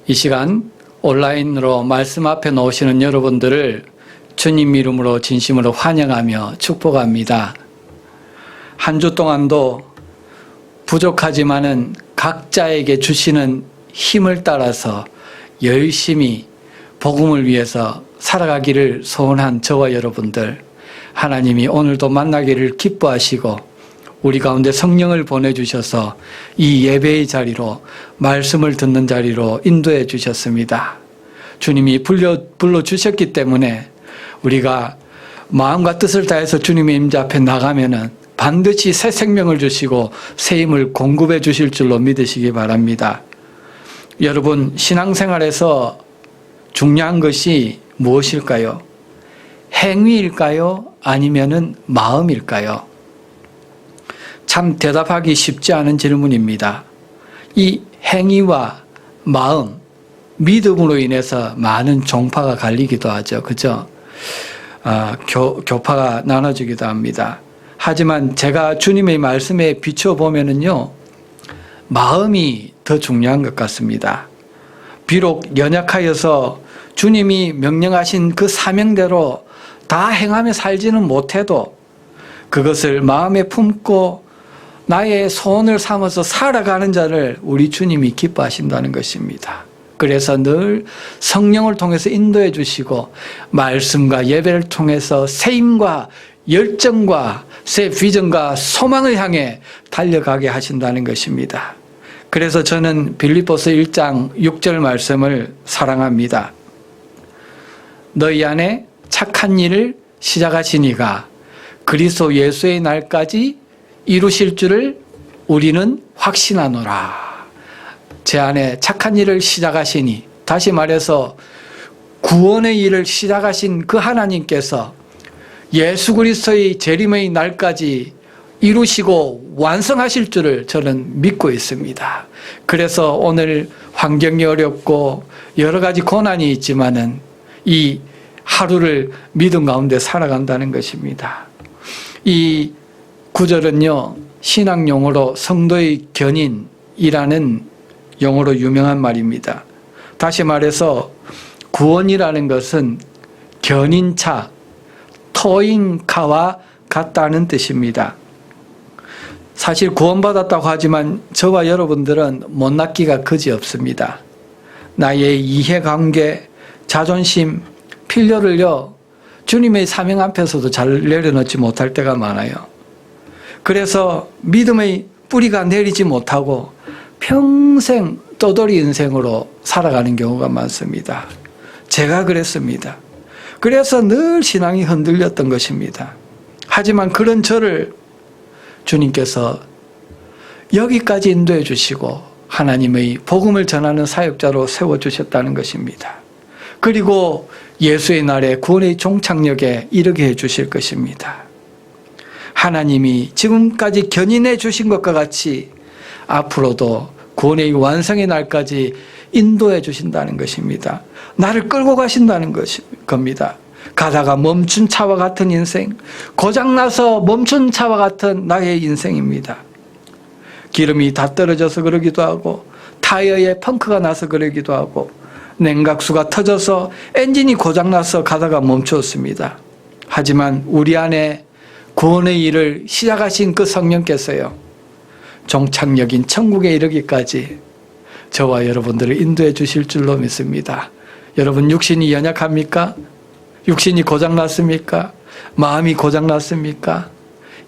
이 시간 온라인으로 말씀 앞에 나오시는 여러분들을 주님 이름으로 진심으로 환영하며 축복합니다. 한 주 동안도 부족하지만은 각자에게 주시는 힘을 따라서 열심히 복음을 위해서 살아가기를 소원한 저와 여러분들, 하나님이 오늘도 만나기를 기뻐하시고 우리 가운데 성령을 보내주셔서 이 예배의 자리로, 말씀을 듣는 자리로 인도해 주셨습니다. 주님이 불러주셨기 때문에 우리가 마음과 뜻을 다해서 주님의 임재 앞에 나가면은 반드시 새 생명을 주시고 새 힘을 공급해 주실 줄로 믿으시기 바랍니다. 여러분, 신앙생활에서 중요한 것이 무엇일까요? 행위일까요? 아니면은 마음일까요? 참 대답하기 쉽지 않은 질문입니다. 이 행위와 마음, 믿음으로 인해서 많은 종파가 갈리기도 하죠. 그죠? 교파가 나눠지기도 합니다. 하지만 제가 주님의 말씀에 비춰보면은요, 마음이 더 중요한 것 같습니다. 비록 연약하여서 주님이 명령하신 그 사명대로 다 행하며 살지는 못해도 그것을 마음에 품고 나의 소원을 삼아서 살아가는 자를 우리 주님이 기뻐하신다는 것입니다. 그래서 늘 성령을 통해서 인도해 주시고 말씀과 예배를 통해서 새 힘과 열정과 새 비전과 소망을 향해 달려가게 하신다는 것입니다. 그래서 저는 빌립보서 1장 6절 말씀을 사랑합니다. 너희 안에 착한 일을 시작하신 이가 그리스도 예수의 날까지 이루실 줄을 우리는 확신하노라. 제 안에 착한 일을 시작하시니, 다시 말해서 구원의 일을 시작하신 그 하나님께서 예수 그리스도의 재림의 날까지 이루시고 완성하실 줄을 저는 믿고 있습니다. 그래서 오늘 환경이 어렵고 여러 가지 고난이 있지만은 이 하루를 믿음 가운데 살아간다는 것입니다. 이 구절은요, 신학 용어로 성도의 견인이라는 용어로 유명한 말입니다. 다시 말해서 구원이라는 것은 견인차, 토잉카와 같다는 뜻입니다. 사실 구원받았다고 하지만 저와 여러분들은 못났기가 그지없습니다. 나의 이해관계, 자존심, 필요를요, 주님의 사명 앞에서도 잘 내려놓지 못할 때가 많아요. 그래서 믿음의 뿌리가 내리지 못하고 평생 떠돌이 인생으로 살아가는 경우가 많습니다. 제가 그랬습니다. 그래서 늘 신앙이 흔들렸던 것입니다. 하지만 그런 저를 주님께서 여기까지 인도해 주시고 하나님의 복음을 전하는 사역자로 세워주셨다는 것입니다. 그리고 예수의 날에 구원의 종착역에 이르게 해 주실 것입니다. 하나님이 지금까지 견인해 주신 것과 같이 앞으로도 구원의 완성의 날까지 인도해 주신다는 것입니다. 나를 끌고 가신다는 겁니다. 가다가 멈춘 차와 같은 인생, 고장나서 멈춘 차와 같은 나의 인생입니다. 기름이 다 떨어져서 그러기도 하고 타이어에 펑크가 나서 그러기도 하고 냉각수가 터져서 엔진이 고장나서 가다가 멈추었습니다. 하지만 우리 안에 구원의 일을 시작하신 그 성령께서요, 종착역인 천국에 이르기까지 저와 여러분들을 인도해 주실 줄로 믿습니다. 여러분, 육신이 연약합니까? 육신이 고장났습니까? 마음이 고장났습니까?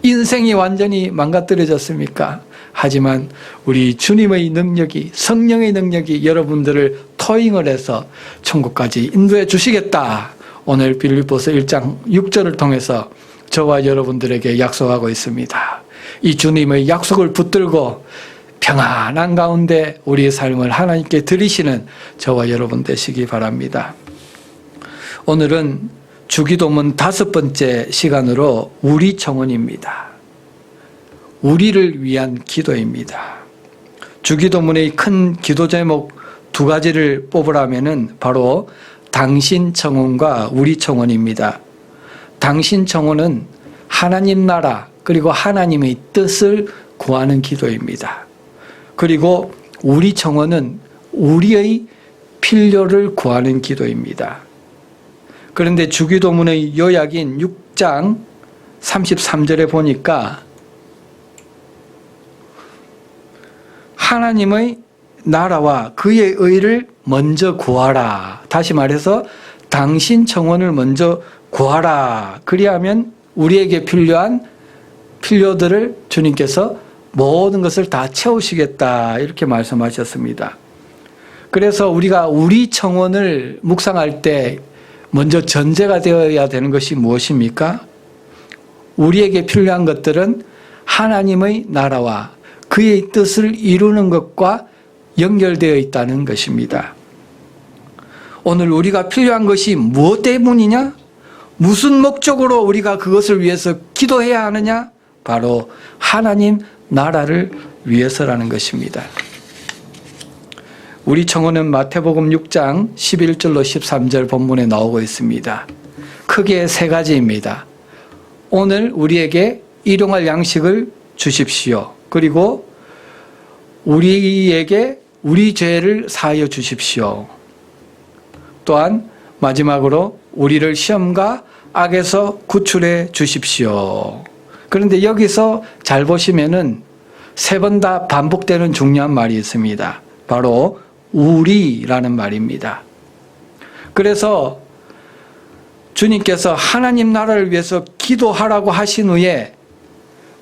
인생이 완전히 망가뜨려졌습니까? 하지만 우리 주님의 능력이, 성령의 능력이 여러분들을 토잉을 해서 천국까지 인도해 주시겠다. 오늘 빌립보서 1장 6절을 통해서 저와 여러분들에게 약속하고 있습니다. 이 주님의 약속을 붙들고 평안한 가운데 우리의 삶을 하나님께 드리시는 저와 여러분 되시기 바랍니다. 오늘은 주기도문 5번째 시간으로 우리 청원입니다. 우리를 위한 기도입니다. 주기도문의 큰 기도 제목 2가지를 뽑으라면은 바로 당신 청원과 우리 청원입니다. 당신 청원은 하나님 나라 그리고 하나님의 뜻을 구하는 기도입니다. 그리고 우리 청원은 우리의 필요를 구하는 기도입니다. 그런데 주기도문의 요약인 6장 33절에 보니까 하나님의 나라와 그의 의를 먼저 구하라. 다시 말해서 당신 청원을 먼저 구하라. 그리하면 우리에게 필요한 필요들을 주님께서 모든 것을 다 채우시겠다. 이렇게 말씀하셨습니다. 그래서 우리가 우리 청원을 묵상할 때 먼저 전제가 되어야 되는 것이 무엇입니까? 우리에게 필요한 것들은 하나님의 나라와 그의 뜻을 이루는 것과 연결되어 있다는 것입니다. 오늘 우리가 필요한 것이 무엇 때문이냐? 무슨 목적으로 우리가 그것을 위해서 기도해야 하느냐? 바로 하나님 나라를 위해서라는 것입니다. 우리 청원은 마태복음 6장 11절로 13절 본문에 나오고 있습니다. 크게 세 가지입니다. 오늘 우리에게 일용할 양식을 주십시오. 그리고 우리에게 우리 죄를 사하여 주십시오. 또한 마지막으로 우리를 시험과 악에서 구출해 주십시오. 그런데 여기서 잘 보시면은 세 번 다 반복되는 중요한 말이 있습니다. 바로 우리라는 말입니다. 그래서 주님께서 하나님 나라를 위해서 기도하라고 하신 후에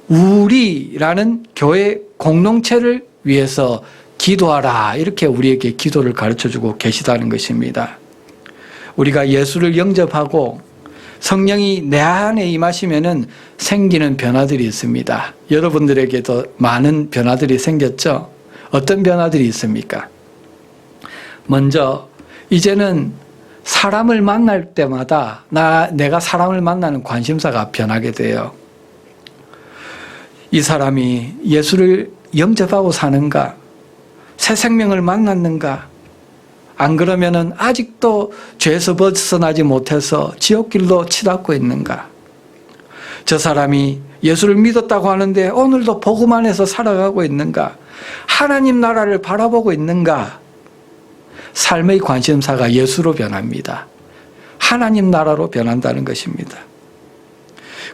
우리라는 교회 공동체를 위해서 기도하라, 이렇게 우리에게 기도를 가르쳐주고 계시다는 것입니다. 우리가 예수를 영접하고 성령이 내 안에 임하시면은 생기는 변화들이 있습니다. 여러분들에게도 많은 변화들이 생겼죠? 어떤 변화들이 있습니까? 먼저 이제는 사람을 만날 때마다 내가 사람을 만나는 관심사가 변하게 돼요. 이 사람이 예수를 영접하고 사는가? 새 생명을 만났는가? 안 그러면은 아직도 죄에서 벗어나지 못해서 지옥길로 치닫고 있는가? 저 사람이 예수를 믿었다고 하는데 오늘도 복음 안에서 살아가고 있는가? 하나님 나라를 바라보고 있는가? 삶의 관심사가 예수로 변합니다. 하나님 나라로 변한다는 것입니다.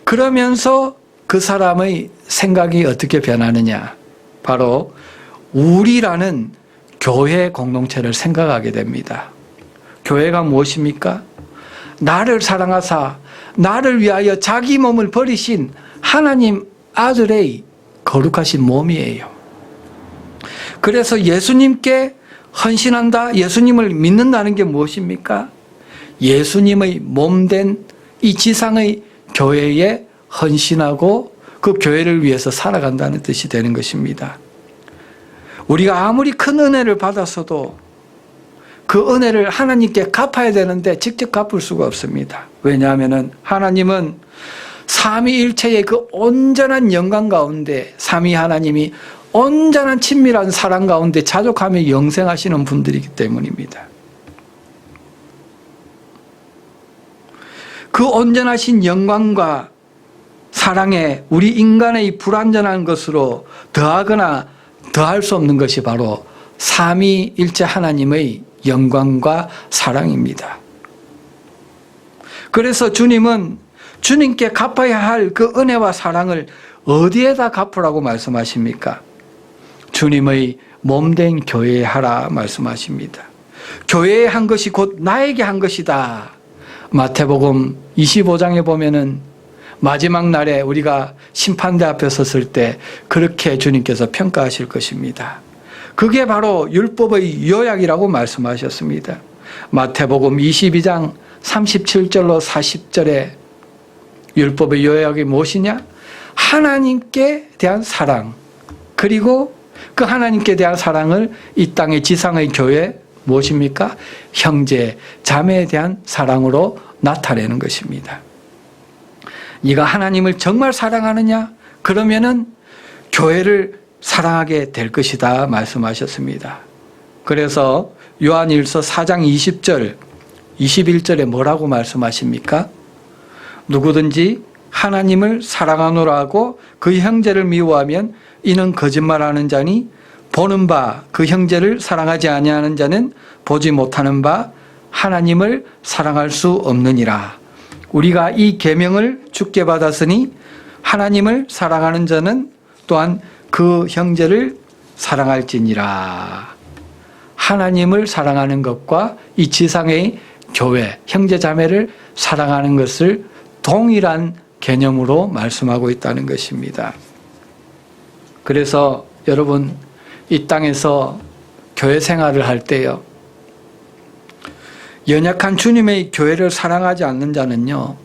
그러면서 그 사람의 생각이 어떻게 변하느냐? 바로 우리라는 교회 공동체를 생각하게 됩니다. 교회가 무엇입니까? 나를 사랑하사 나를 위하여 자기 몸을 버리신 하나님 아들의 거룩하신 몸이에요. 그래서 예수님께 헌신한다, 예수님을 믿는다는 게 무엇입니까? 예수님의 몸된 이 지상의 교회에 헌신하고 그 교회를 위해서 살아간다는 뜻이 되는 것입니다. 우리가 아무리 큰 은혜를 받았어도 그 은혜를 하나님께 갚아야 되는데 직접 갚을 수가 없습니다. 왜냐하면 하나님은 삼위일체의 그 온전한 영광 가운데 삼위 하나님이 온전한 친밀한 사랑 가운데 자족하며 영생하시는 분들이기 때문입니다. 그 온전하신 영광과 사랑에 우리 인간의 불완전한 것으로 더하거나 더할 수 없는 것이 바로 삼위일체 하나님의 영광과 사랑입니다. 그래서 주님은 주님께 갚아야 할 그 은혜와 사랑을 어디에다 갚으라고 말씀하십니까? 주님의 몸된 교회에 하라 말씀하십니다. 교회에 한 것이 곧 나에게 한 것이다. 마태복음 25장에 보면은 마지막 날에 우리가 심판대 앞에 섰을 때 그렇게 주님께서 평가하실 것입니다. 그게 바로 율법의 요약이라고 말씀하셨습니다. 마태복음 22장 37절로 40절에 율법의 요약이 무엇이냐? 하나님께 대한 사랑, 그리고 그 하나님께 대한 사랑을 이 땅의 지상의 교회 무엇입니까? 형제, 자매에 대한 사랑으로 나타내는 것입니다. 네가 하나님을 정말 사랑하느냐? 그러면은 교회를 사랑하게 될 것이다 말씀하셨습니다. 그래서 요한일서 4장 20절, 21절에 뭐라고 말씀하십니까? 누구든지 하나님을 사랑하노라 하고 그 형제를 미워하면 이는 거짓말하는 자니 보는 바 그 형제를 사랑하지 아니하는 자는 보지 못하는 바 하나님을 사랑할 수 없느니라. 우리가 이 계명을 주께 받았으니 하나님을 사랑하는 자는 또한 그 형제를 사랑할지니라. 하나님을 사랑하는 것과 이 지상의 교회, 형제 자매를 사랑하는 것을 동일한 개념으로 말씀하고 있다는 것입니다. 그래서 여러분, 이 땅에서 교회 생활을 할 때요, 연약한 주님의 교회를 사랑하지 않는 자는요,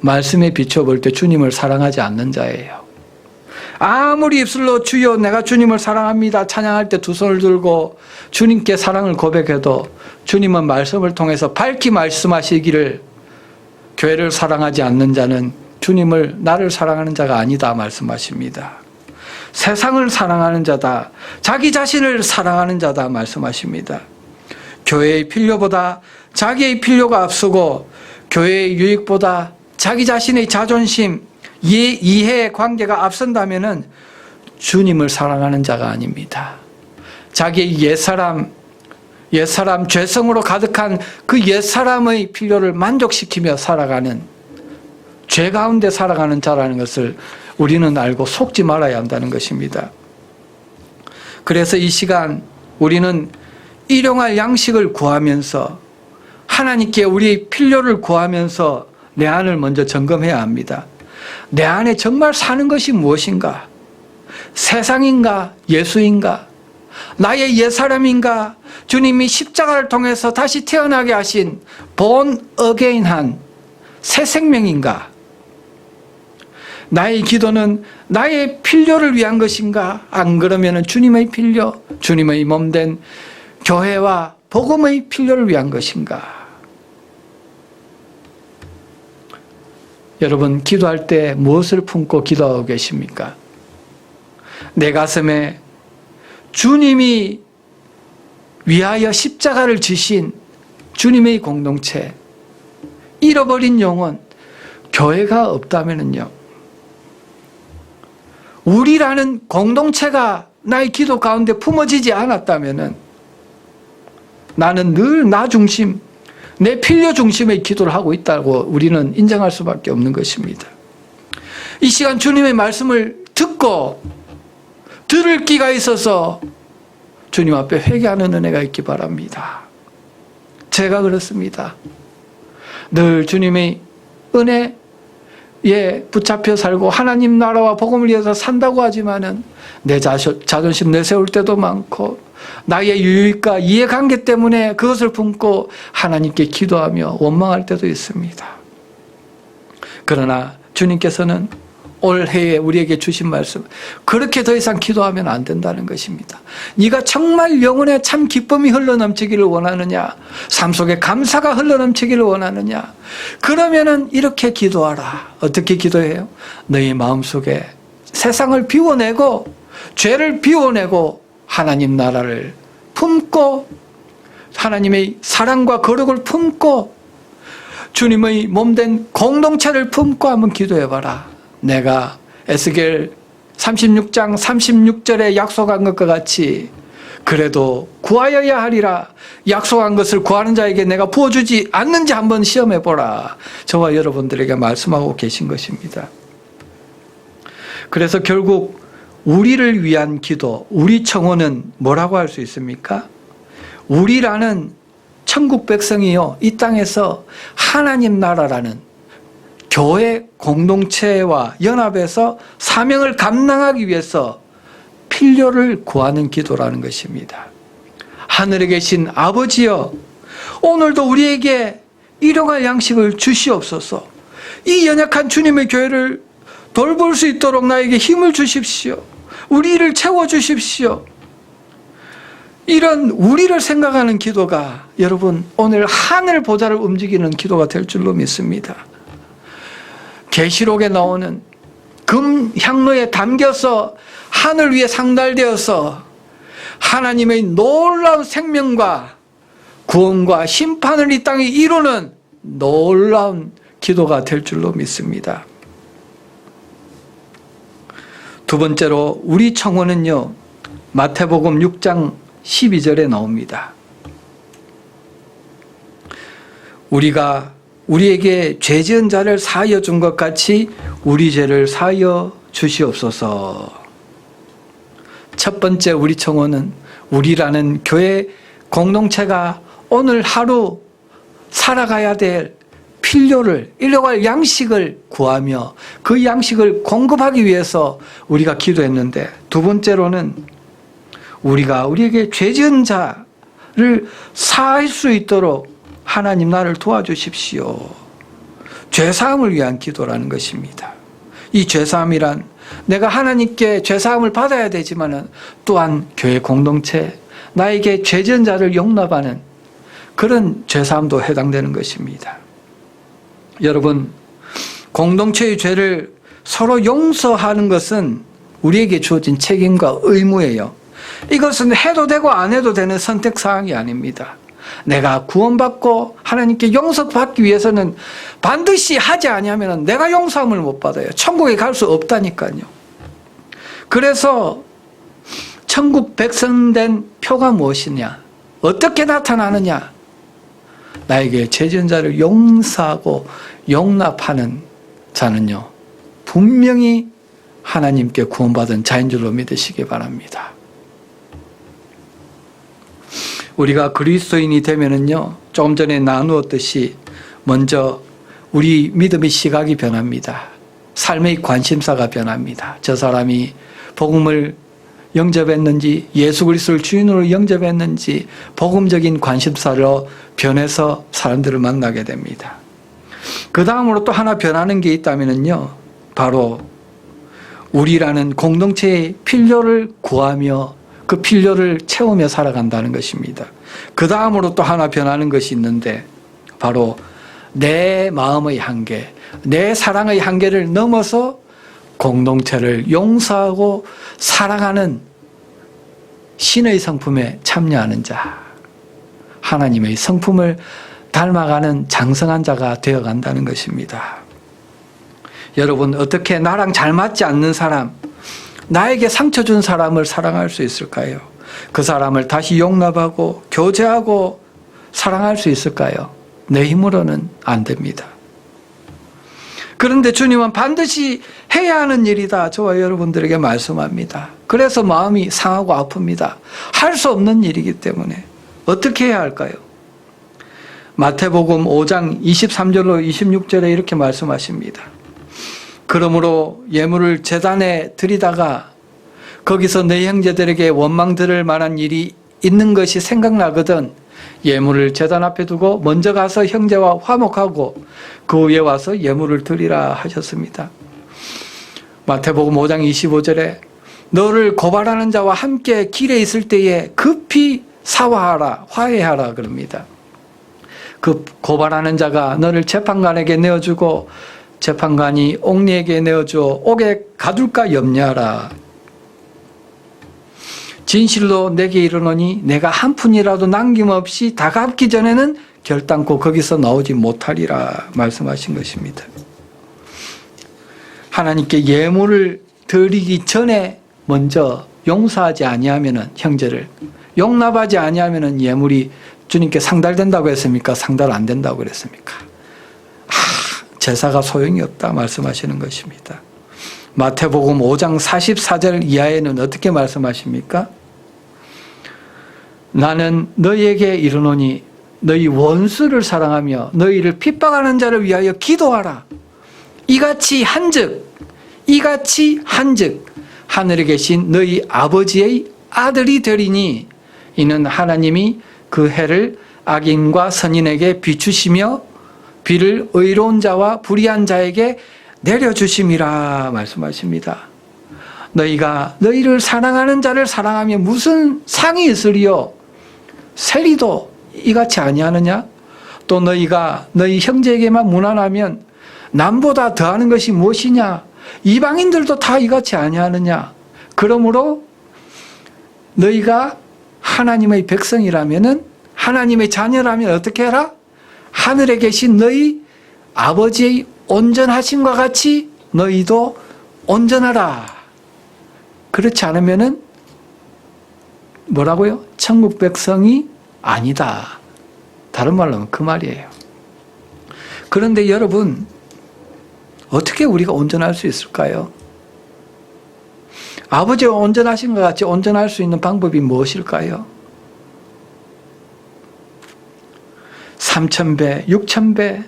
말씀에 비춰볼 때 주님을 사랑하지 않는 자예요. 아무리 입술로 주여 내가 주님을 사랑합니다 찬양할 때 두 손을 들고 주님께 사랑을 고백해도 주님은 말씀을 통해서 밝히 말씀하시기를 교회를 사랑하지 않는 자는 주님을, 나를 사랑하는 자가 아니다 말씀하십니다. 세상을 사랑하는 자다, 자기 자신을 사랑하는 자다 말씀하십니다. 교회의 필요보다 자기의 필요가 앞서고 교회의 유익보다 자기 자신의 자존심, 이해의 관계가 앞선다면 주님을 사랑하는 자가 아닙니다. 자기의 옛사람 죄성으로 가득한 그 옛사람의 필요를 만족시키며 살아가는, 죄 가운데 살아가는 자라는 것을 우리는 알고 속지 말아야 한다는 것입니다. 그래서 이 시간 우리는 일용할 양식을 구하면서 하나님께 우리의 필요를 구하면서 내 안을 먼저 점검해야 합니다. 내 안에 정말 사는 것이 무엇인가? 세상인가? 예수인가? 나의 옛사람인가? 주님이 십자가를 통해서 다시 태어나게 하신 born again한 새 생명인가? 나의 기도는 나의 필요를 위한 것인가? 안 그러면 주님의 필요, 주님의 몸된 교회와 복음의 필요를 위한 것인가? 여러분, 기도할 때 무엇을 품고 기도하고 계십니까? 내 가슴에 주님이 위하여 십자가를 지신 주님의 공동체, 잃어버린 영혼, 교회가 없다면요, 우리라는 공동체가 나의 기도 가운데 품어지지 않았다면 나는 늘 나 중심, 내 필요 중심의 기도를 하고 있다고 우리는 인정할 수밖에 없는 것입니다. 이 시간 주님의 말씀을 듣고 들을 끼가 있어서 주님 앞에 회개하는 은혜가 있기 바랍니다. 제가 그렇습니다. 늘 주님의 은혜에 붙잡혀 살고 하나님 나라와 복음을 위해서 산다고 하지만은 내 자존심 내세울 때도 많고 나의 유익과 이해관계 때문에 그것을 품고 하나님께 기도하며 원망할 때도 있습니다. 그러나 주님께서는 올해에 우리에게 주신 말씀, 그렇게 더 이상 기도하면 안 된다는 것입니다. 네가 정말 영혼에 참 기쁨이 흘러넘치기를 원하느냐, 삶 속에 감사가 흘러넘치기를 원하느냐, 그러면은 이렇게 기도하라. 어떻게 기도해요? 너희 마음속에 세상을 비워내고 죄를 비워내고 하나님 나라를 품고 하나님의 사랑과 거룩을 품고 주님의 몸된 공동체를 품고 한번 기도해봐라. 내가 에스겔 36장 36절에 약속한 것과 같이 그래도 구하여야 하리라, 약속한 것을 구하는 자에게 내가 부어주지 않는지 한번 시험해보라. 저와 여러분들에게 말씀하고 계신 것입니다. 그래서 결국 우리를 위한 기도, 우리 청혼은 뭐라고 할 수 있습니까? 우리라는 천국 백성이요, 이 땅에서 하나님 나라라는 교회 공동체와 연합해서 사명을 감당하기 위해서 필요를 구하는 기도라는 것입니다. 하늘에 계신 아버지여, 오늘도 우리에게 일용할 양식을 주시옵소서. 이 연약한 주님의 교회를 돌볼 수 있도록 나에게 힘을 주십시오. 우리를 채워주십시오. 이런 우리를 생각하는 기도가 여러분 오늘 하늘 보좌를 움직이는 기도가 될 줄로 믿습니다. 계시록에 나오는 금 향로에 담겨서 하늘 위에 상달되어서 하나님의 놀라운 생명과 구원과 심판을 이 땅에 이루는 놀라운 기도가 될 줄로 믿습니다. 두 번째로 우리 청혼은요, 마태복음 6장 12절에 나옵니다. 우리가 우리에게 죄 지은 자를 사하여 준 것 같이 우리 죄를 사하여 주시옵소서. 첫 번째 우리 청혼은 우리라는 교회 공동체가 오늘 하루 살아가야 될 필요를, 일용할 양식을 구하며 그 양식을 공급하기 위해서 우리가 기도했는데, 두 번째로는 우리가 우리에게 죄 지은 자를 사할 수 있도록 하나님 나를 도와주십시오. 죄사함을 위한 기도라는 것입니다. 이 죄사함이란 내가 하나님께 죄사함을 받아야 되지만 또한 교회 공동체, 나에게 죄 지은 자를 용납하는 그런 죄사함도 해당되는 것입니다. 여러분, 공동체의 죄를 서로 용서하는 것은 우리에게 주어진 책임과 의무예요. 이것은 해도 되고 안 해도 되는 선택사항이 아닙니다. 내가 구원받고 하나님께 용서받기 위해서는 반드시 하지 아니하면 내가 용서함을 못 받아요. 천국에 갈 수 없다니까요. 그래서 천국 백성된 표가 무엇이냐? 어떻게 나타나느냐? 나에게 죄 지은 자를 용서하고 용납하는 자는요, 분명히 하나님께 구원받은 자인 줄로 믿으시기 바랍니다. 우리가 그리스도인이 되면은요, 조금 전에 나누었듯이 먼저 우리 믿음의 시각이 변합니다. 삶의 관심사가 변합니다. 저 사람이 복음을 영접했는지, 예수 그리스도를 주인으로 영접했는지 복음적인 관심사로 변해서 사람들을 만나게 됩니다. 그 다음으로 또 하나 변하는 게 있다면요, 바로 우리라는 공동체의 필요를 구하며 그 필요를 채우며 살아간다는 것입니다. 그 다음으로 또 하나 변하는 것이 있는데, 바로 내 마음의 한계, 내 사랑의 한계를 넘어서 공동체를 용서하고 사랑하는 신의 성품에 참여하는 자, 하나님의 성품을 닮아가는 장성한 자가 되어간다는 것입니다. 여러분, 어떻게 나랑 잘 맞지 않는 사람, 나에게 상처 준 사람을 사랑할 수 있을까요? 그 사람을 다시 용납하고 교제하고 사랑할 수 있을까요? 내 힘으로는 안 됩니다. 그런데 주님은 반드시 해야 하는 일이다, 저와 여러분들에게 말씀합니다. 그래서 마음이 상하고 아픕니다. 할 수 없는 일이기 때문에. 어떻게 해야 할까요? 마태복음 5장 23절로 26절에 이렇게 말씀하십니다. 그러므로 예물을 제단에 드리다가 거기서 내 형제들에게 원망 들을 만한 일이 있는 것이 생각나거든 예물을 제단 앞에 두고 먼저 가서 형제와 화목하고 그 후에 와서 예물을 드리라 하셨습니다. 마태복음 5장 25절에 너를 고발하는 자와 함께 길에 있을 때에 급히 사화하라, 화해하라 그럽니다. 그 고발하는 자가 너를 재판관에게 내어주고 재판관이 옥리에게 내어주어 옥에 가둘까 염려하라. 진실로 내게 이르노니 내가 한 푼이라도 남김없이 다 갚기 전에는 결단코 거기서 나오지 못하리라 말씀하신 것입니다. 하나님께 예물을 드리기 전에 먼저 용서하지 아니하면은, 형제를 용납하지 아니하면은 예물이 주님께 상달된다고 했습니까? 상달 안 된다고 그랬습니까? 제사가 소용이 없다 말씀하시는 것입니다. 마태복음 5장 44절 이하에는 어떻게 말씀하십니까? 나는 너희에게 이르노니 너희 원수를 사랑하며 너희를 핍박하는 자를 위하여 기도하라. 이같이 한즉 하늘에 계신 너희 아버지의 아들이 되리니 이는 하나님이 그 해를 악인과 선인에게 비추시며 비를 의로운 자와 불의한 자에게 내려주심이라 말씀하십니다. 너희가 너희를 사랑하는 자를 사랑하며 무슨 상이 있으리요? 세리도 이같이 아니하느냐? 또 너희가 너희 형제에게만 무난하면 남보다 더하는 것이 무엇이냐? 이방인들도 다 이같이 아니하느냐? 그러므로 너희가 하나님의 백성이라면은, 하나님의 자녀라면 어떻게 해라? 하늘에 계신 너희 아버지의 온전하심과 같이 너희도 온전하라. 그렇지 않으면은 뭐라고요? 천국 백성이 아니다. 다른 말로 하면 그 말이에요. 그런데 여러분, 어떻게 우리가 온전할 수 있을까요? 아버지가 온전하신 것 같이 온전할 수 있는 방법이 무엇일까요? 3,000배, 6,000배,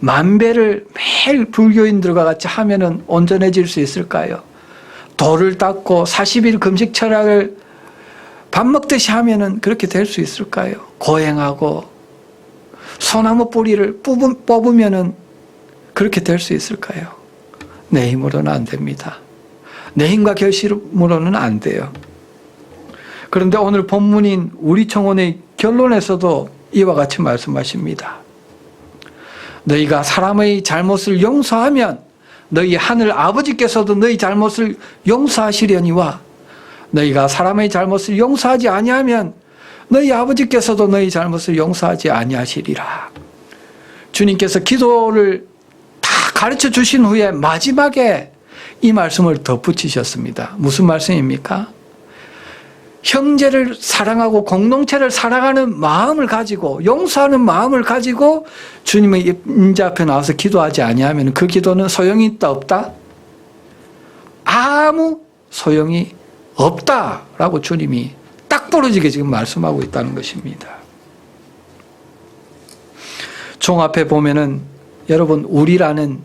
10,000배를 매일 불교인들과 같이 하면은 온전해질 수 있을까요? 돌을 닦고 40일 금식 철학을 밥 먹듯이 하면은 그렇게 될 수 있을까요? 고행하고 소나무 뿌리를 뽑으면은 그렇게 될 수 있을까요? 내 힘으로는 안 됩니다. 내 힘과 결심으로는 안 돼요. 그런데 오늘 본문인 우리 청혼의 결론에서도 이와 같이 말씀하십니다. 너희가 사람의 잘못을 용서하면 너희 하늘 아버지께서도 너희 잘못을 용서하시려니와 너희가 사람의 잘못을 용서하지 아니하면 너희 아버지께서도 너희 잘못을 용서하지 아니하시리라. 주님께서 기도를 다 가르쳐 주신 후에 마지막에 이 말씀을 덧붙이셨습니다. 무슨 말씀입니까? 형제를 사랑하고 공동체를 사랑하는 마음을 가지고 용서하는 마음을 가지고 주님의 임재 앞에 나와서 기도하지 아니하면 그 기도는 소용이 있다 없다? 아무 소용이 없다라고 주님이 딱 부러지게 지금 말씀하고 있다는 것입니다. 종합해 보면은 여러분, 우리라는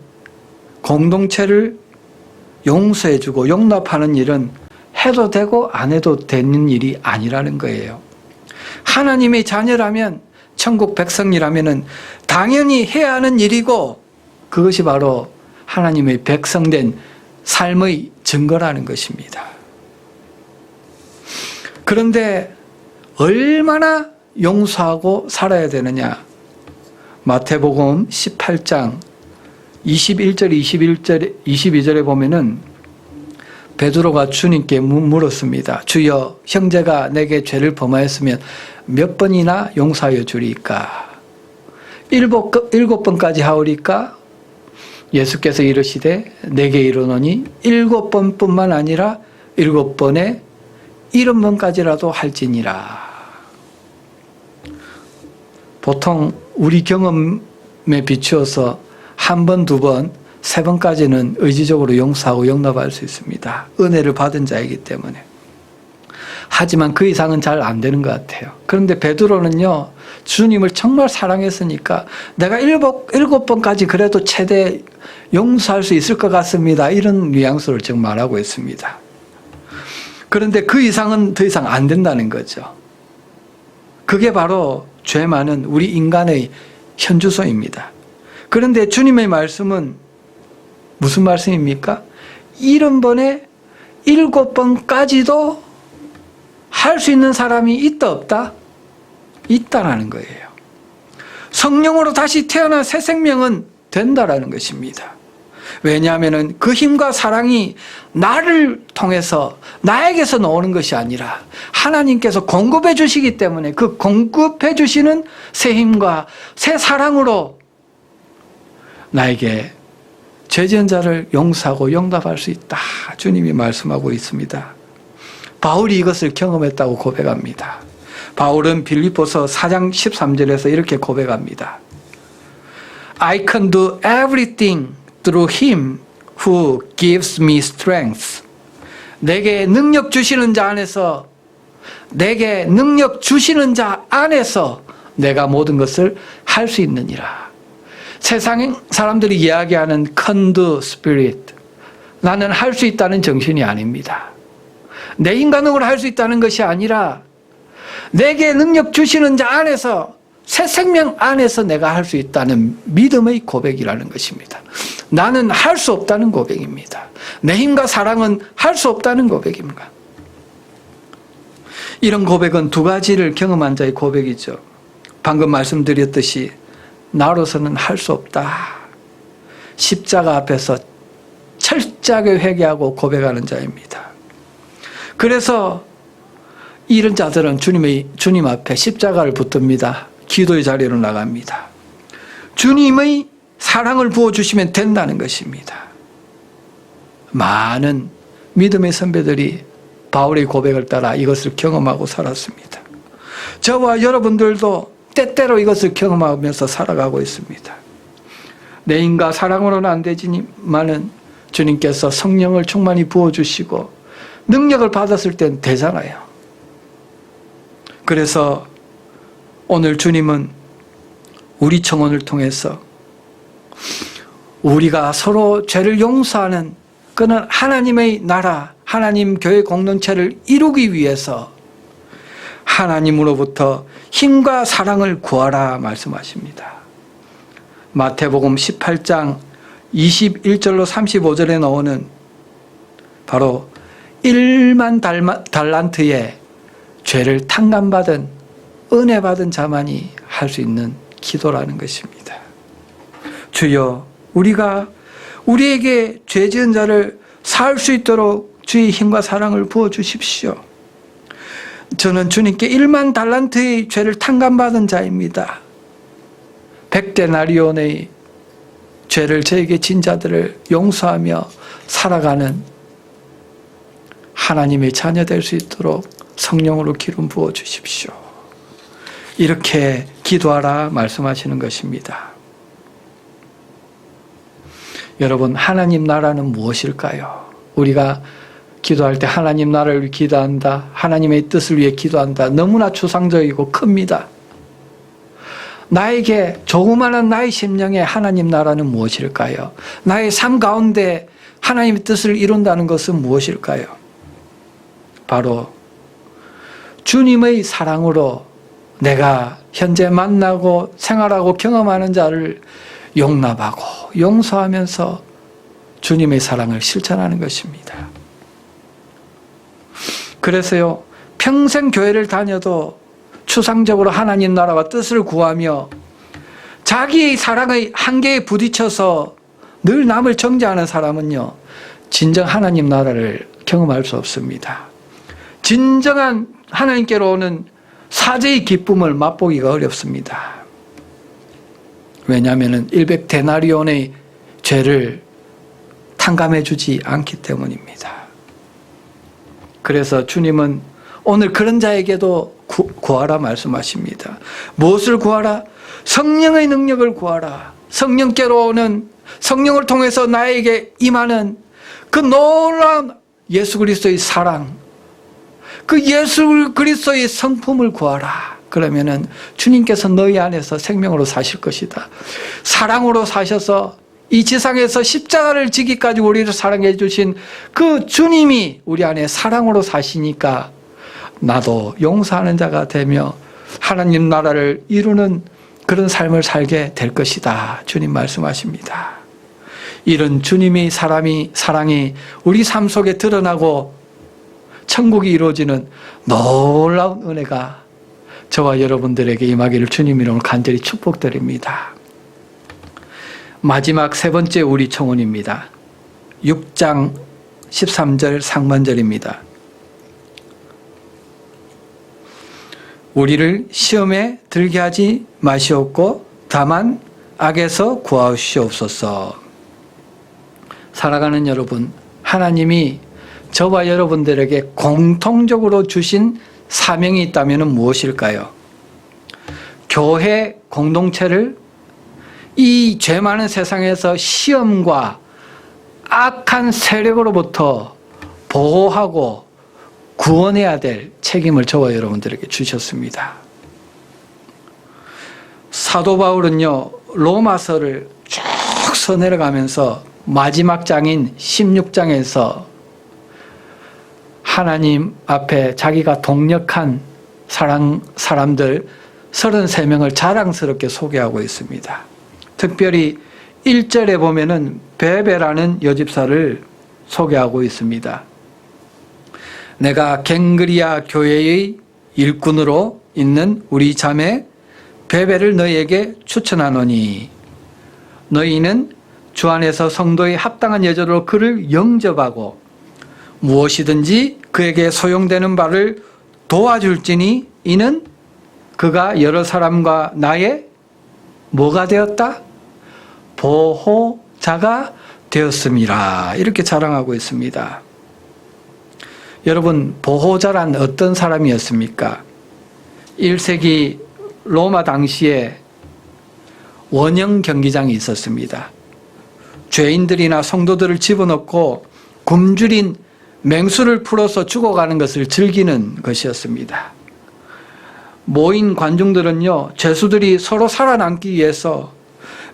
공동체를 용서해주고 용납하는 일은 해도 되고 안 해도 되는 일이 아니라는 거예요. 하나님의 자녀라면, 천국 백성이라면 당연히 해야 하는 일이고 그것이 바로 하나님의 백성된 삶의 증거라는 것입니다. 그런데 얼마나 용서하고 살아야 되느냐? 마태복음 18장 21절, 22절에 보면은 베드로가 주님께 물었습니다. 주여, 형제가 내게 죄를 범하였으면 몇 번이나 용서하여 주리까? 7번까지 하오리까? 예수께서 이르시되 내게 이르노니 7번뿐만 아니라 7번에 70번까지라도 할지니라. 보통 우리 경험에 비추어서 1번, 2번, 3번까지는 의지적으로 용서하고 용납할 수 있습니다. 은혜를 받은 자이기 때문에. 하지만 그 이상은 잘 안 되는 것 같아요. 그런데 베드로는요, 주님을 정말 사랑했으니까 내가 7번까지 그래도 최대 용서할 수 있을 것 같습니다. 이런 뉘앙스를 지금 말하고 있습니다. 그런데 그 이상은 더 이상 안 된다는 거죠. 그게 바로 죄 많은 우리 인간의 현주소입니다. 그런데 주님의 말씀은 무슨 말씀입니까? 70번에 7번까지도 할 수 있는 사람이 있다 없다? 있다라는 거예요. 성령으로 다시 태어난 새 생명은 된다라는 것입니다. 왜냐하면 그 힘과 사랑이 나를 통해서 나에게서 나오는 것이 아니라 하나님께서 공급해 주시기 때문에 그 공급해 주시는 새 힘과 새 사랑으로 나에게 죄 지은 자를 용서하고 용납할 수 있다. 주님이 말씀하고 있습니다. 바울이 이것을 경험했다고 고백합니다. 바울은 빌립보서 4장 13절에서 이렇게 고백합니다. I can do everything through him who gives me strength. 내게 능력 주시는 자 안에서, 내게 능력 주시는 자 안에서 내가 모든 것을 할 수 있느니라. 세상 사람들이 이야기하는 can do spirit, 나는 할 수 있다는 정신이 아닙니다. 내 인간으로 할 수 있다는 것이 아니라 내게 능력 주시는 자 안에서, 새 생명 안에서 내가 할 수 있다는 믿음의 고백이라는 것입니다. 나는 할 수 없다는 고백입니다. 내 힘과 사랑은 할 수 없다는 고백입니다. 이런 고백은 두 가지를 경험한 자의 고백이죠. 방금 말씀드렸듯이 나로서는 할 수 없다. 십자가 앞에서 철저하게 회개하고 고백하는 자입니다. 그래서 이런 자들은 주님 앞에 십자가를 붙듭니다. 기도의 자리로 나갑니다. 주님의 사랑을 부어주시면 된다는 것입니다. 많은 믿음의 선배들이 바울의 고백을 따라 이것을 경험하고 살았습니다. 저와 여러분들도 때때로 이것을 경험하면서 살아가고 있습니다. 내 인과 사랑으로는 안 되지만은 주님께서 성령을 충만히 부어주시고 능력을 받았을 땐 되잖아요. 그래서 오늘 주님은 우리 청혼을 통해서 우리가 서로 죄를 용서하는 그는 하나님의 나라, 하나님 교회 공동체를 이루기 위해서 하나님으로부터 힘과 사랑을 구하라 말씀하십니다. 마태복음 18장 21절로 35절에 나오는 바로 1만 달란트의 죄를 탕감받은 은혜 받은 자만이 할 수 있는 기도라는 것입니다. 주여, 우리가 우리에게 죄 지은 자를 사할 수 있도록 주의 힘과 사랑을 부어 주십시오. 저는 주님께 1만 달란트의 죄를 탕감받은 자입니다. 100데나리온의 죄를 저에게 진 자들을 용서하며 살아가는 하나님의 자녀 될 수 있도록 성령으로 기름 부어 주십시오. 이렇게 기도하라 말씀하시는 것입니다. 여러분, 하나님 나라는 무엇일까요? 우리가 기도할 때 하나님 나라를 위해 기도한다, 하나님의 뜻을 위해 기도한다, 너무나 추상적이고 큽니다. 나에게 조그마한 나의 심령에 하나님 나라는 무엇일까요? 나의 삶 가운데 하나님의 뜻을 이룬다는 것은 무엇일까요? 바로 주님의 사랑으로 내가 현재 만나고 생활하고 경험하는 자를 용납하고 용서하면서 주님의 사랑을 실천하는 것입니다. 그래서요, 평생 교회를 다녀도 추상적으로 하나님 나라와 뜻을 구하며 자기의 사랑의 한계에 부딪혀서 늘 남을 정죄하는 사람은요, 진정 하나님 나라를 경험할 수 없습니다. 진정한 하나님께로 오는 사죄의 기쁨을 맛보기가 어렵습니다. 왜냐하면 100데나리온의 죄를 탕감해 주지 않기 때문입니다. 그래서 주님은 오늘 그런 자에게도 구하라 말씀하십니다. 무엇을 구하라? 성령의 능력을 구하라. 성령께로 오는, 성령을 통해서 나에게 임하는 그 놀라운 예수 그리스도의 사랑, 그 예수 그리스도의 성품을 구하라. 그러면은 주님께서 너희 안에서 생명으로 사실 것이다. 사랑으로 사셔서 이 지상에서 십자가를 지기까지 우리를 사랑해 주신 그 주님이 우리 안에 사랑으로 사시니까 나도 용서하는 자가 되며 하나님 나라를 이루는 그런 삶을 살게 될 것이다. 주님 말씀하십니다. 이런 주님의 사랑이 우리 삶 속에 드러나고 천국이 이루어지는 놀라운 은혜가 저와 여러분들에게 임하기를 주님 이름으로 간절히 축복드립니다. 마지막 세 번째 우리 청혼입니다. 6장 13절 상반절입니다. 우리를 시험에 들게 하지 마시옵고 다만 악에서 구하시옵소서. 살아가는 여러분, 하나님이 저와 여러분들에게 공통적으로 주신 사명이 있다면 무엇일까요? 교회 공동체를 이 죄 많은 세상에서 시험과 악한 세력으로부터 보호하고 구원해야 될 책임을 저와 여러분들에게 주셨습니다. 사도 바울은요, 로마서를 쭉 써내려가면서 마지막 장인 16장에서 하나님 앞에 자기가 동력한 사람들 33명을 자랑스럽게 소개하고 있습니다. 특별히 1절에 보면은 베베라는 여집사를 소개하고 있습니다. 내가 갱그리아 교회의 일꾼으로 있는 우리 자매 베베를 너희에게 추천하노니 너희는 주 안에서 성도의 합당한 여자로 그를 영접하고 무엇이든지 그에게 소용되는 바를 도와줄지니 이는 그가 여러 사람과 나의 뭐가 되었다? 보호자가 되었음이라. 이렇게 자랑하고 있습니다. 여러분, 보호자란 어떤 사람이었습니까? 1세기 로마 당시에 원형 경기장이 있었습니다. 죄인들이나 성도들을 집어넣고 굶주린 맹수를 풀어서 죽어가는 것을 즐기는 것이었습니다. 모인 관중들은요, 죄수들이 서로 살아남기 위해서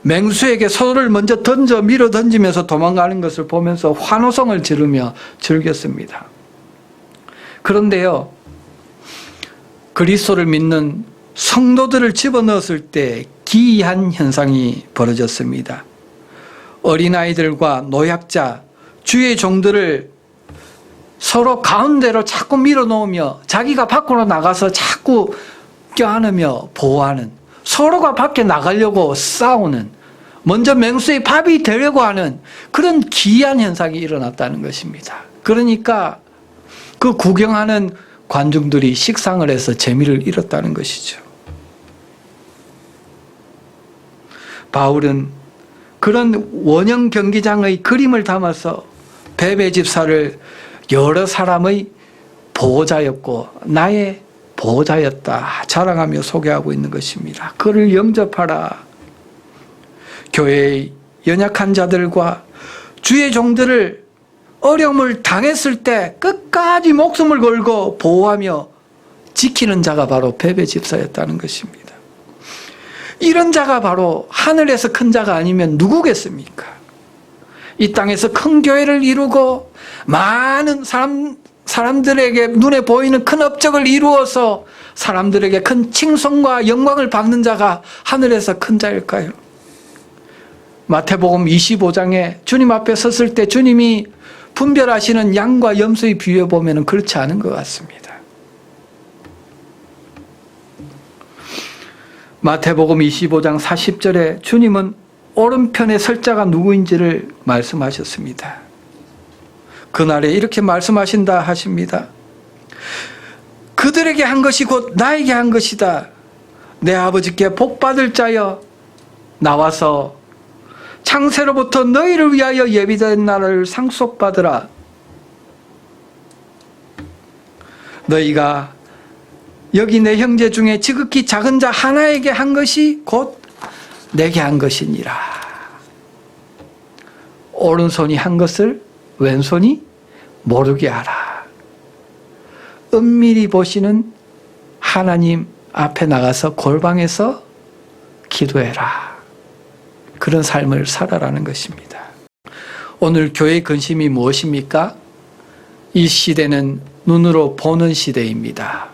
맹수에게 서로를 먼저 밀어 던지면서 도망가는 것을 보면서 환호성을 지르며 즐겼습니다. 그런데요, 그리스도를 믿는 성도들을 집어넣었을 때 기이한 현상이 벌어졌습니다. 어린아이들과 노약자, 주의 종들을 서로 가운데로 자꾸 밀어넣으며 자기가 밖으로 나가서 자꾸 껴안으며 보호하는, 서로가 밖에 나가려고 싸우는, 먼저 맹수의 밥이 되려고 하는 그런 기이한 현상이 일어났다는 것입니다. 그러니까 그 구경하는 관중들이 식상을 해서 재미를 잃었다는 것이죠. 바울은 그런 원형 경기장의 그림을 담아서 베베 집사를 여러 사람의 보호자였고 나의 보호자였다 자랑하며 소개하고 있는 것입니다. 그를 영접하라. 교회의 연약한 자들과 주의 종들을 어려움을 당했을 때 끝까지 목숨을 걸고 보호하며 지키는 자가 바로 베베 집사였다는 것입니다. 이런 자가 바로 하늘에서 큰 자가 아니면 누구겠습니까? 이 땅에서 큰 교회를 이루고 많은 사람들에게 눈에 보이는 큰 업적을 이루어서 사람들에게 큰 칭송과 영광을 받는 자가 하늘에서 큰 자일까요? 마태복음 25장에 주님 앞에 섰을 때 주님이 분별하시는 양과 염소의 비유에 보면 그렇지 않은 것 같습니다. 마태복음 25장 40절에 주님은 오른편에 설 자가 누구인지를 말씀하셨습니다. 그날에 이렇게 말씀하신다 하십니다. 그들에게 한 것이 곧 나에게 한 것이다. 내 아버지께 복받을 자여 나와서 창세로부터 너희를 위하여 예비된 나라를 상속받으라. 너희가 여기 내 형제 중에 지극히 작은 자 하나에게 한 것이 곧 내게 한 것이니라. 오른손이 한 것을 왼손이 모르게 하라. 은밀히 보시는 하나님 앞에 나가서 골방에서 기도해라. 그런 삶을 살아라는 것입니다. 오늘 교회의 근심이 무엇입니까? 이 시대는 눈으로 보는 시대입니다.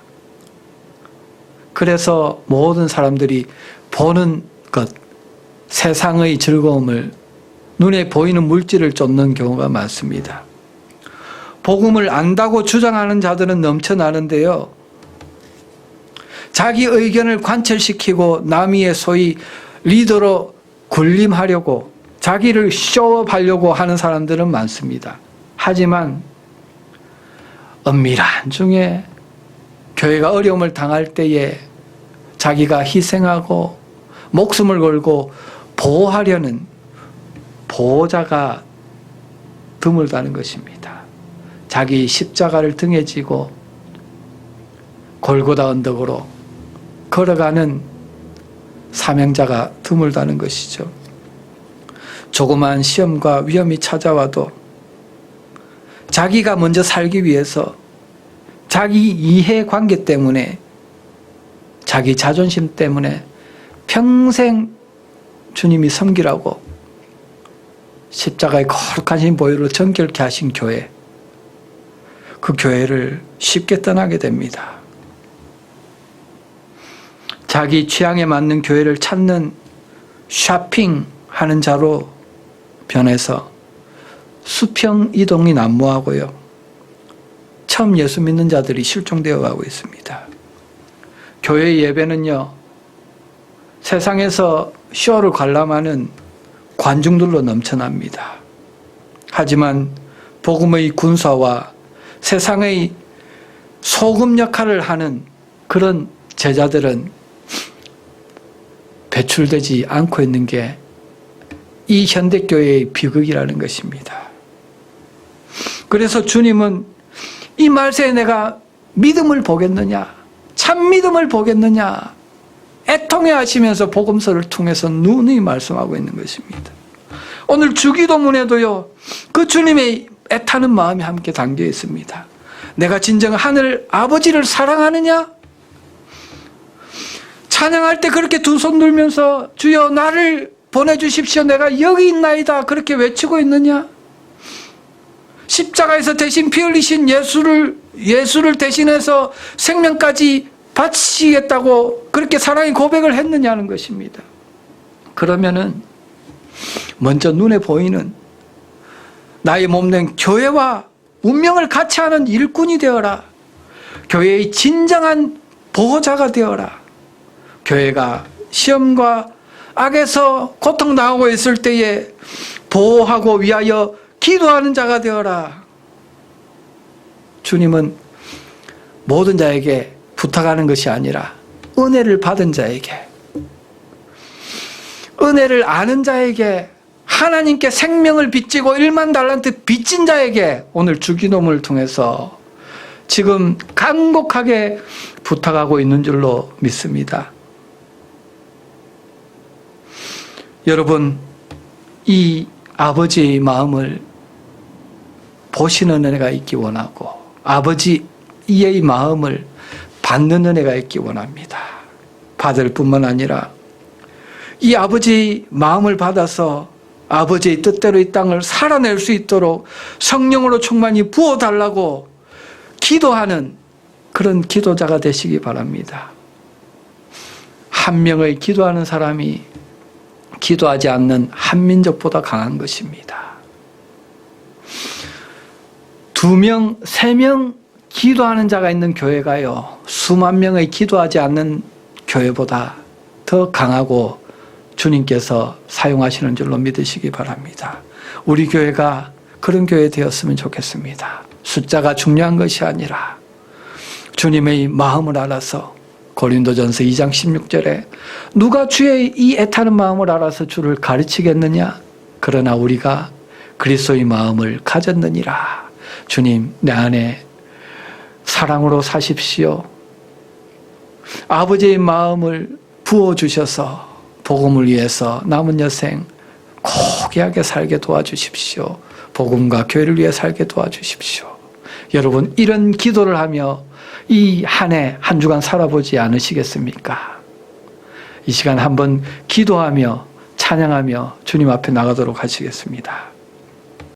그래서 모든 사람들이 보는 것, 세상의 즐거움을, 눈에 보이는 물질을 쫓는 경우가 많습니다. 복음을 안다고 주장하는 자들은 넘쳐나는데요. 자기 의견을 관철시키고 남이의 소위 리더로 군림하려고 자기를 쇼업하려고 하는 사람들은 많습니다. 하지만 은밀한 중에 교회가 어려움을 당할 때에 자기가 희생하고 목숨을 걸고 보호하려는 보호자가 드물다는 것입니다. 자기 십자가를 등에 지고 골고다 언덕으로 걸어가는 사명자가 드물다는 것이죠. 조그마한 시험과 위험이 찾아와도 자기가 먼저 살기 위해서 자기 이해관계 때문에, 자기 자존심 때문에 평생 주님이 섬기라고 십자가의 거룩한 신 보혈로 정결케 하신 교회, 그 교회를 쉽게 떠나게 됩니다. 자기 취향에 맞는 교회를 찾는 쇼핑하는 자로 변해서 수평 이동이 난무하고요. 처음 예수 믿는 자들이 실종되어 가고 있습니다. 교회 예배는요, 세상에서 쇼를 관람하는 관중들로 넘쳐납니다. 하지만 복음의 군사와 세상의 소금 역할을 하는 그런 제자들은 배출되지 않고 있는 게 이 현대교회의 비극이라는 것입니다. 그래서 주님은 이 말세에 내가 믿음을 보겠느냐? 참 믿음을 보겠느냐? 애통해 하시면서 복음서를 통해서 누누이 말씀하고 있는 것입니다. 오늘 주기도문에도요, 그 주님의 애타는 마음이 함께 담겨 있습니다. 내가 진정 하늘 아버지를 사랑하느냐? 찬양할 때 그렇게 두 손 들면서 주여 나를 보내주십시오. 내가 여기 있나이다. 그렇게 외치고 있느냐? 십자가에서 대신 피 흘리신 예수를 대신해서 생명까지 바치시겠다고 그렇게 사랑의 고백을 했느냐는 것입니다. 그러면은 먼저 눈에 보이는 나의 몸된 교회와 운명을 같이 하는 일꾼이 되어라. 교회의 진정한 보호자가 되어라. 교회가 시험과 악에서 고통당하고 있을 때에 보호하고 위하여 기도하는 자가 되어라. 주님은 모든 자에게 부탁하는 것이 아니라 은혜를 받은 자에게, 은혜를 아는 자에게, 하나님께 생명을 빚지고 1만 달란트 빚진 자에게 오늘 주기도문을 통해서 지금 간곡하게 부탁하고 있는 줄로 믿습니다. 여러분, 이 아버지의 마음을 보시는 은혜가 있기 원하고 아버지의 마음을 받는 은혜가 있기 원합니다. 받을 뿐만 아니라 이 아버지의 마음을 받아서 아버지의 뜻대로 이 땅을 살아낼 수 있도록 성령으로 충만히 부어달라고 기도하는 그런 기도자가 되시기 바랍니다. 한 명의 기도하는 사람이 기도하지 않는 한 민족보다 강한 것입니다. 2명, 3명 기도하는 자가 있는 교회가요, 수만 명의 기도하지 않는 교회보다 더 강하고 주님께서 사용하시는 줄로 믿으시기 바랍니다. 우리 교회가 그런 교회 되었으면 좋겠습니다. 숫자가 중요한 것이 아니라 주님의 마음을 알아서, 고린도전서 2장 16절에 누가 주의 이 애타는 마음을 알아서 주를 가르치겠느냐? 그러나 우리가 그리스도의 마음을 가졌느니라. 주님, 내 안에 사랑으로 사십시오. 아버지의 마음을 부어주셔서 복음을 위해서 남은 여생 고귀하게 살게 도와주십시오. 복음과 교회를 위해 살게 도와주십시오. 여러분, 이런 기도를 하며 이 한 해, 한 주간 살아보지 않으시겠습니까? 이 시간 한번 기도하며 찬양하며 주님 앞에 나가도록 하시겠습니다.